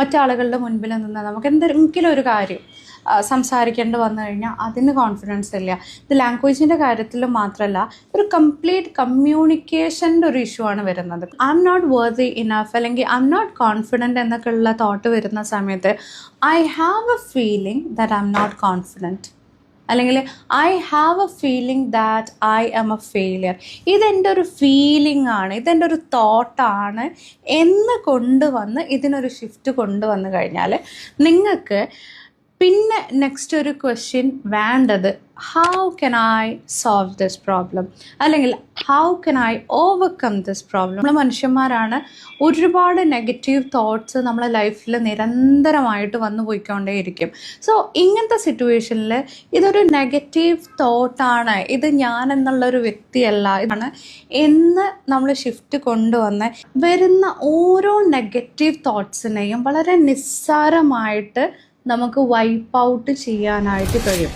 മറ്റാളുകളുടെ മുൻപിൽ നിന്ന് നമുക്ക് എന്തെങ്കിലും ഒരു കാര്യം സംസാരിക്കേണ്ടി വന്നു കഴിഞ്ഞാൽ അതിന് കോൺഫിഡൻസ് ഇല്ല. ഇത് ലാംഗ്വേജിൻ്റെ കാര്യത്തിൽ മാത്രമല്ല, ഒരു കംപ്ലീറ്റ് കമ്മ്യൂണിക്കേഷൻ്റെ ഒരു ഇഷ്യൂ ആണ് വരുന്നത്. I'm not worthy enough അല്ലെങ്കിൽ ഐ എം നോട്ട് കോൺഫിഡൻറ്റ് എന്നൊക്കെയുള്ള തോട്ട് വരുന്ന സമയത്ത് I have a feeling that I'm not confident, അല്ലെങ്കിൽ I have a feeling that I am a failure. ഇതെൻ്റെ ഒരു ഫീലിംഗ് ആണ്, ഇതെൻ്റെ ഒരു തോട്ടാണ് എന്ന് കൊണ്ടുവന്ന് ഇതിനൊരു ഷിഫ്റ്റ് കൊണ്ടുവന്ന് കഴിഞ്ഞാൽ നിങ്ങൾക്ക് പിന്നെ നെക്സ്റ്റ് ഒരു ക്വസ്റ്റ്യൻ വേണ്ടത് how can I solve this problem, അല്ലെങ്കിൽ how can I overcome this problem. നമ്മൾ മനുഷ്യന്മാരാണ്, ഒരുപാട് നെഗറ്റീവ് തോട്ട്സ് നമ്മളെ ലൈഫിൽ നിരന്തരമായിട്ട് വന്നു പോയിക്കൊണ്ടേയിരിക്കും. സോ ഇങ്ങനത്തെ സിറ്റുവേഷനിൽ ഇതൊരു നെഗറ്റീവ് തോട്ടാണ്, ഇത് ഞാൻ എന്നുള്ളൊരു വ്യക്തിയല്ല ഇതാണ് എന്ന് നമ്മൾ ഷിഫ്റ്റ് കൊണ്ടുവന്ന് വരുന്ന ഓരോ നെഗറ്റീവ് തോട്ട്സിനെയും വളരെ നിസ്സാരമായിട്ട് നമുക്ക് വൈപ്പ് ഔട്ട് ചെയ്യാനായിട്ട് കഴിയും.